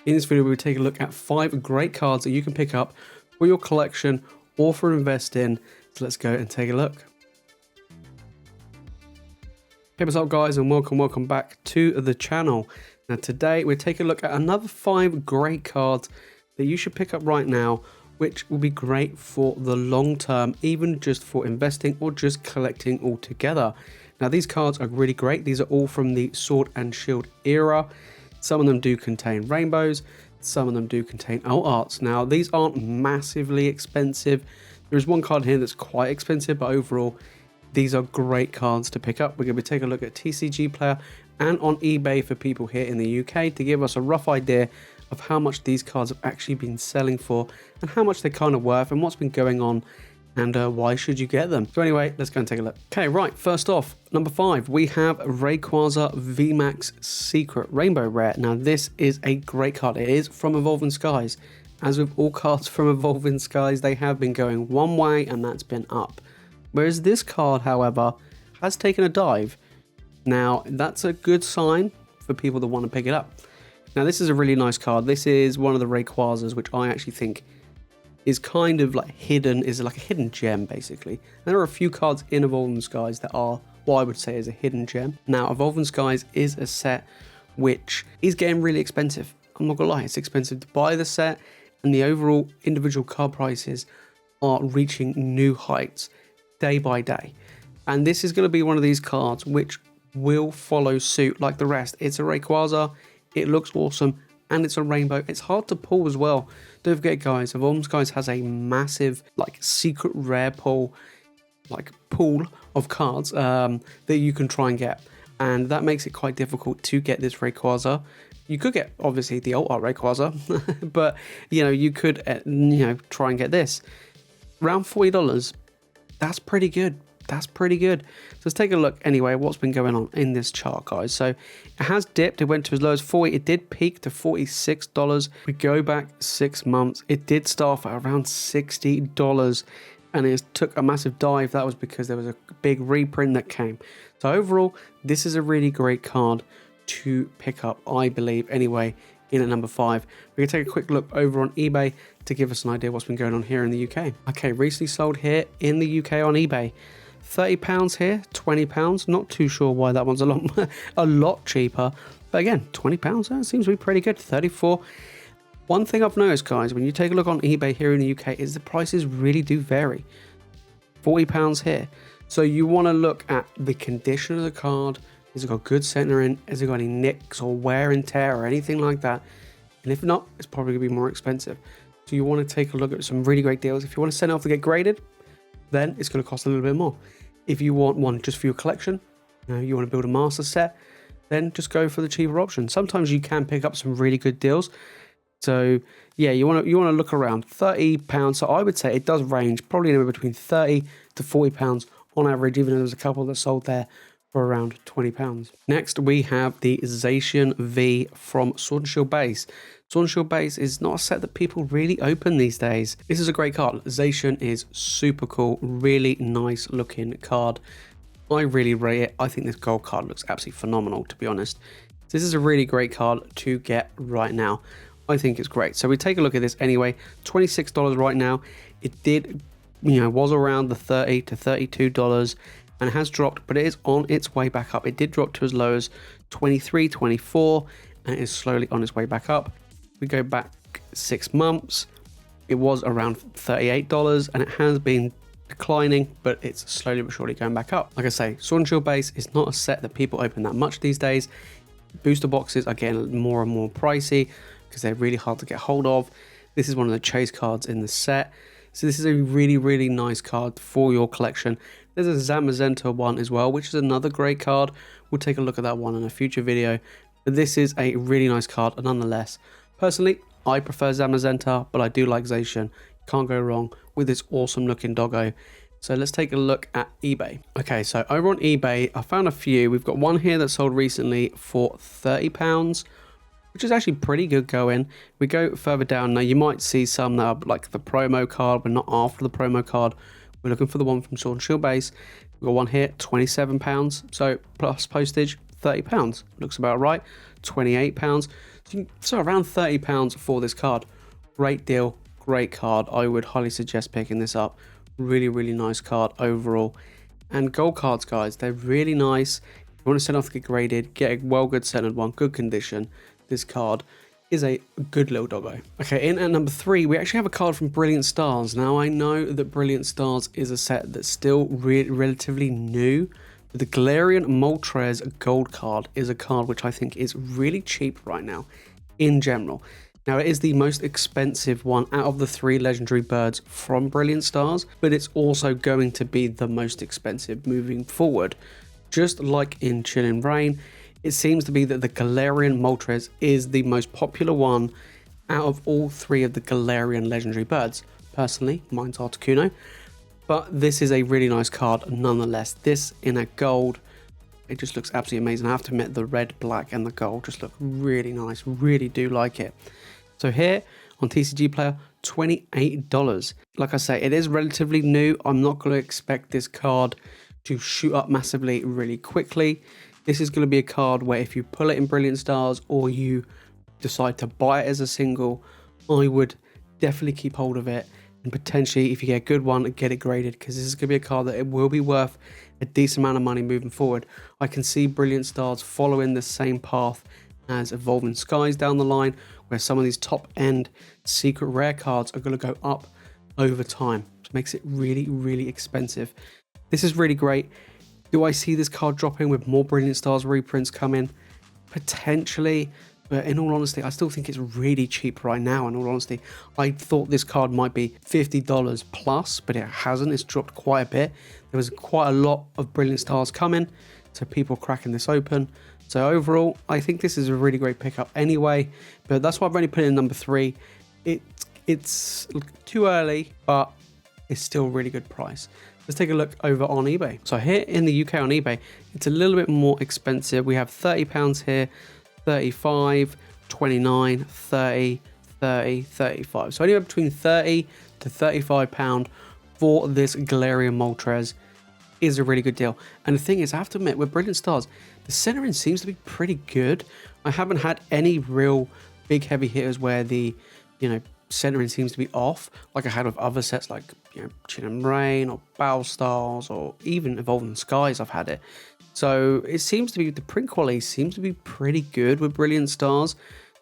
In this video, we'll take a look at 5 great cards that you can pick up for your collection or for investing. So let's go and take a look. Hey, what's up guys, and welcome back to the channel. Now today we're taking a look at another 5 great cards that you should pick up right now, which will be great for the long term, even just for investing or just collecting altogether. Now these cards are really great. These are all from the Sword and Shield era. Some of them do contain rainbows, some of them do contain alt arts. Now these aren't massively expensive. There is one card here that's quite expensive, but overall these are great cards to pick up. We're going to be taking a look at TCG Player and on eBay for people here in the UK to give us a rough idea of how much these cards have actually been selling for and how much they're kind of worth and what's been going on and why should you get them. So anyway, let's go and take a look. Okay, right, first off, number 5, we have Rayquaza VMAX Secret Rainbow Rare. Now this is a great card. It is from Evolving Skies. As with all cards from Evolving Skies, they have been going one way and that's been up. Whereas this card, however, has taken a dive. Now that's a good sign for people that want to pick it up. Now this is a really nice card. This is one of the Rayquazas, which I actually think is kind of like hidden, is like a hidden gem basically. And there are a few cards in Evolving Skies that are what I would say is a hidden gem. Now Evolving Skies is a set which is getting really expensive. I'm not gonna lie, it's expensive to buy the set, and the overall individual card prices are reaching new heights day by day. And this is going to be one of these cards which will follow suit like the rest. It's a Rayquaza, it looks awesome, and it's a rainbow. It's hard to pull as well. Don't forget guys, Evolving Skies has a massive like secret rare pool of cards that you can try and get, and that makes it quite difficult to get this Rayquaza. You could get obviously the alt art Rayquaza, but you could try and get this around $40. That's pretty good. That's pretty good. So let's take a look anyway what's been going on in this chart, guys. So it has dipped. It went to as low as 40. It did peak to $46. We go back 6 months. It did start at around $60 and it took a massive dive. That was because there was a big reprint that came. So overall, this is a really great card to pick up, I believe, anyway, in at number 5. We're going to take a quick look over on eBay to give us an idea what's been going on here in the UK. Okay, recently sold here in the UK on eBay. £30 here, £20. Not too sure why that one's a lot cheaper. But again, £20, that seems to be pretty good. 34. One thing I've noticed, guys, when you take a look on eBay here in the UK is the prices really do vary. £40 here. So you want to look at the condition of the card. Has it got good centering? Has it got any nicks or wear and tear or anything like that? And if not, it's probably going to be more expensive. So you want to take a look at some really great deals. If you want to send it off to get graded, then it's going to cost a little bit more. If you want one just for your collection, you want to build a master set, then just go for the cheaper option. Sometimes you can pick up some really good deals. So yeah, you want to look around £30. So I would say it does range probably anywhere between £30 to £40 on average, even though there's a couple that sold there for around £20. Next, we have the Zacian V from Sword and Shield Base. Sword and Shield Base is not a set that people really open these days. This is a great card. Zacian is super cool, really nice looking card. I really rate it. I think this gold card looks absolutely phenomenal, to be honest. This is a really great card to get right now. I think it's great. So we take a look at this anyway. $26 right now. It did, was around the $30 to $32. And it has dropped, but it is on its way back up. It did drop to as low as 23, 24, and it is slowly on its way back up. We go back 6 months. It was around $38, and it has been declining, but it's slowly but surely going back up. Like I say, Sword and Shield Base is not a set that people open that much these days. Booster boxes are getting more and more pricey because they're really hard to get hold of. This is one of the chase cards in the set. So this is a really, really nice card for your collection. There's a Zamazenta one as well, which is another great card. We'll take a look at that one in a future video. But this is a really nice card nonetheless. Personally, I prefer Zamazenta, but I do like Zacian. Can't go wrong with this awesome looking doggo. So let's take a look at eBay. Okay, so over on eBay, I found a few. We've got one here that sold recently for £30. which is actually pretty good going. We go further down now, you might see some that are like the promo card, but not after the promo card. We're looking for the one from Sword and Shield Base. We've got one here, £27, so plus postage, £30. Looks about right. £28. So around £30 for this card. Great deal, great card. I would highly suggest picking this up. Really, really nice card overall. And gold cards, guys, they're really nice. If you want to send off to get graded, get a good centered one, good condition. This card is a good little doggo. Okay, in at number 3, we actually have a card from Brilliant Stars. Now, I know that Brilliant Stars is a set that's still relatively new. But the Galarian Moltres gold card is a card which I think is really cheap right now in general. Now, it is the most expensive one out of the 3 legendary birds from Brilliant Stars, but it's also going to be the most expensive moving forward. Just like in Chilling Reign, it seems to be that the Galarian Moltres is the most popular one out of all 3 of the Galarian legendary birds. Personally, mine's Articuno, but this is a really nice card nonetheless. This in a gold, it just looks absolutely amazing. I have to admit, the red, black, and the gold just look really nice. Really do like it. So here on TCG Player, $28. Like I say, it is relatively new. I'm not going to expect this card to shoot up massively really quickly. This is going to be a card where if you pull it in Brilliant Stars or you decide to buy it as a single, I would definitely keep hold of it. And potentially, if you get a good one, get it graded, because this is going to be a card that it will be worth a decent amount of money moving forward. I can see Brilliant Stars following the same path as Evolving Skies down the line, where some of these top-end secret rare cards are going to go up over time, which makes it really, really expensive. This is really great. Do I see this card dropping with more Brilliant Stars reprints coming? Potentially, but in all honesty, I still think it's really cheap right now. In all honesty, I thought this card might be $50 plus, but it hasn't. It's dropped quite a bit. There was quite a lot of Brilliant Stars coming, so people cracking this open. So overall, I think this is a really great pickup anyway, but that's why I've only put it in number 3. It's too early, but it's still a really good price. Let's take a look over on eBay. So here in the UK on eBay, it's a little bit more expensive. We have £30 here, 35, 29, 30, 30, 35. So anywhere between 30 to 35 pound for this Galarian Moltres is a really good deal. And the thing is, I have to admit, with Brilliant Stars, the centering seems to be pretty good. I haven't had any real big heavy hitters where the, centering seems to be off, like I had with other sets like, Chilling Reign or Battle Styles or even Evolving Skies. I've had it. So it seems to be, the print quality seems to be pretty good with Brilliant Stars.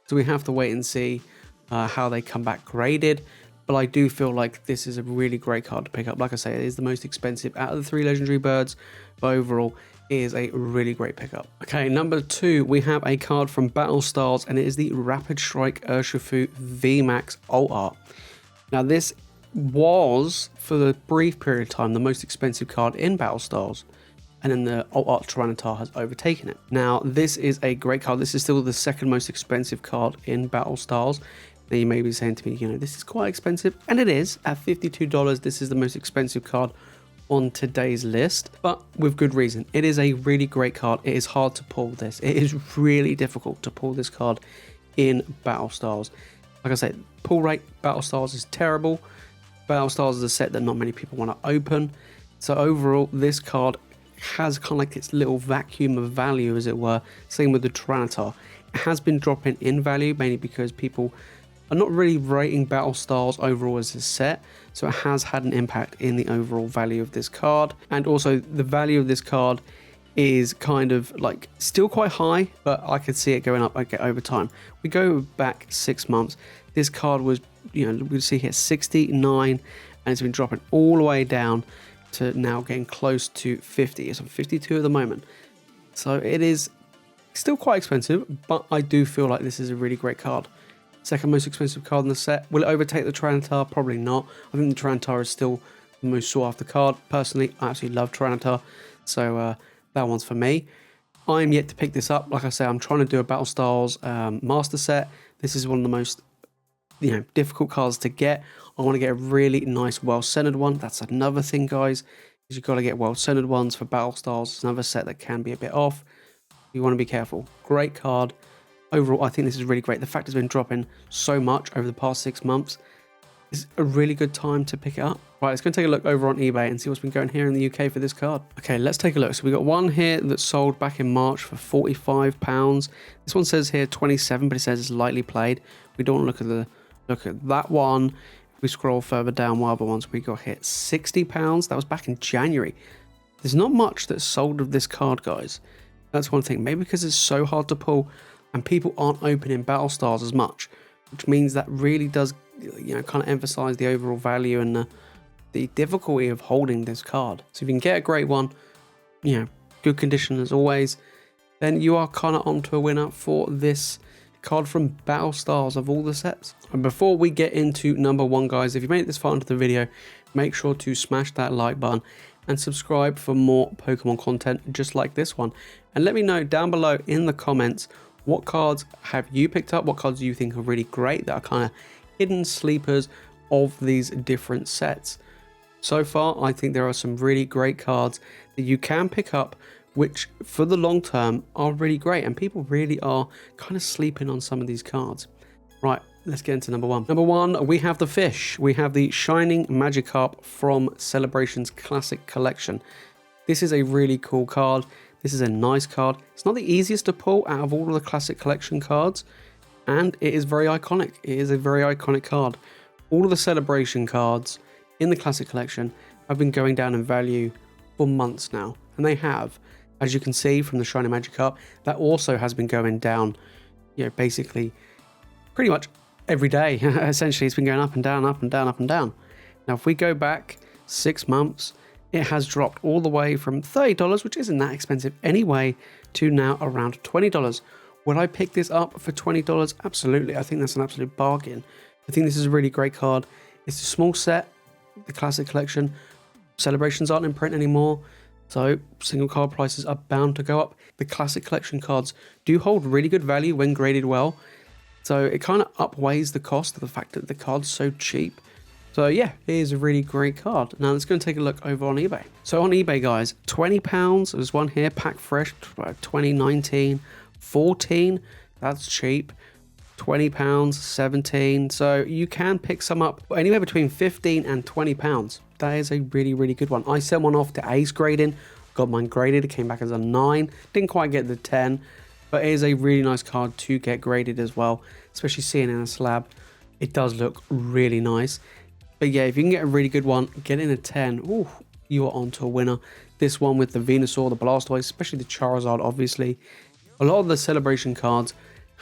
So we have to wait and see how they come back graded. But I do feel like this is a really great card to pick up. Like I say, it is the most expensive out of the 3 legendary birds, but overall it is a really great pickup. Okay, number 2, we have a card from Battle Styles, and it is the Rapid Strike Urshifu VMAX Alt Art. Now this was, for the brief period of time, the most expensive card in Battle Styles, and then the Alt Art Tyranitar has overtaken it. Now this is a great card. This is still the 2nd most expensive card in Battle Styles. Now you may be saying to me, this is quite expensive, and it is. At $52, this is the most expensive card on today's list, but with good reason. It is a really great card. It is hard to pull this. It is really difficult to pull this card in Battle Styles. Like I said, pull rate Battle Styles is terrible. Battle Styles is a set that not many people want to open. So overall, this card has kind of like its little vacuum of value, as it were. Same with the Tyranitar. It has been dropping in value, mainly because people are not really rating Battle Styles overall as a set, so it has had an impact in the overall value of this card. And also the value of this card is kind of like still quite high, but I could see it going up over time. We go back 6 months, this card was, we see here 69, and it's been dropping all the way down to now getting close to 50. It's on 52 at the moment, so it is still quite expensive, but I do feel like this is a really great card. 2nd most expensive card in the set. Will it overtake the Tyranitar? Probably not. I think the Tyranitar is still the most sought after card. Personally, I absolutely love Tyranitar, so that one's for me. I'm yet to pick this up. Like I say, I'm trying to do a Battle Styles master set. This is one of the most difficult cards to get. I want to get a really nice, well-centered one. That's another thing, guys, is you've got to get well-centered ones for Battle Styles. It's another set that can be a bit off. You want to be careful. Great card. Overall, I think this is really great. The fact it's been dropping so much over the past 6 months, is a really good time to pick it up. Right, let's go take a look over on eBay and see what's been going here in the UK for this card. Okay, let's take a look. So we got one here that sold back in March for £45. This one says here 27, but it says it's lightly played. We don't want to look at that one. If we scroll further down, one other ones we got hit £60. That was back in January. There's not much that's sold of this card, guys. That's one thing. Maybe because it's so hard to pull and people aren't opening Battle Stars as much, which means that really does, you know, kind of emphasize the overall value and the difficulty of holding this card. So if you can get a great one, you know, good condition as always, then you are kind of onto a winner for this card from Battle Stars of all the sets. And before we get into number one, guys, if you made it this far into the video, make sure to smash that like button and subscribe for more Pokemon content just like this one. And let me know down below in the comments, what cards have you picked up? What cards do you think are really great that are kind of hidden sleepers of these different sets? So far, I think there are some really great cards that you can pick up, which for the long term are really great. And people really are kind of sleeping on some of these cards. Right, let's get into number one. Number one, we have the fish. We have the Shining Magikarp from Celebrations Classic Collection. This is a really cool card. This is a nice card. It's not the easiest to pull out of all of the Classic Collection cards, and it is very iconic. It is a very iconic card. All of the Celebration cards in the Classic Collection have been going down in value for months now, and they have. As you can see from the Shining Magikarp, that also has been going down, you know, basically pretty much every day. Essentially, it's been going up and down, up and down, up and down. Now, if we go back 6 months, it has dropped all the way from $30, which isn't that expensive anyway, to now around $20. Would I pick this up for $20? Absolutely. I think that's an absolute bargain. I think this is a really great card. It's a small set. The Classic Collection Celebrations aren't in print anymore, so single card prices are bound to go up. The Classic Collection cards do hold really good value when graded well, so it kind of outweighs the cost of the fact that the card's so cheap. So yeah, it is a really great card. Now let's go and take a look over on eBay. So on eBay, guys, £20. There's one here, pack fresh, 2019, 14. That's cheap. £20, 17. So you can pick some up anywhere between 15 and £20. That is a really, really good one. I sent one off to Ace grading, got mine graded. It came back as a 9. Didn't quite get the 10, but it is a really nice card to get graded as well, especially seeing it in a slab. It does look really nice. But yeah, if you can get a really good one, get in a 10. Ooh, you are onto a winner. This one with the Venusaur, the Blastoise, especially the Charizard, obviously. A lot of the Celebration cards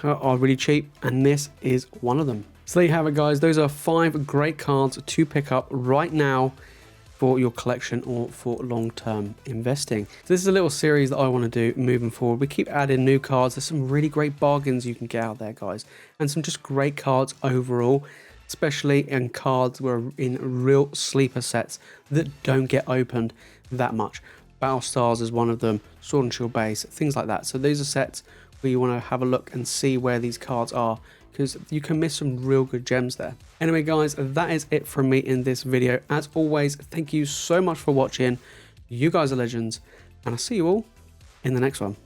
are really cheap, and this is one of them. So there you have it, guys. Those are 5 great cards to pick up right now for your collection or for long-term investing. So this is a little series that I want to do moving forward. We keep adding new cards. There's some really great bargains you can get out there, guys, and some just great cards overall, especially in cards where in real sleeper sets that don't get opened that much. Battle Stars is one of them, Sword and Shield base, things like that. So these are sets where you want to have a look and see where these cards are, because you can miss some real good gems there. Anyway, guys, that is it from me in this video. As always, thank you so much for watching. You guys are legends, and I'll see you all in the next one.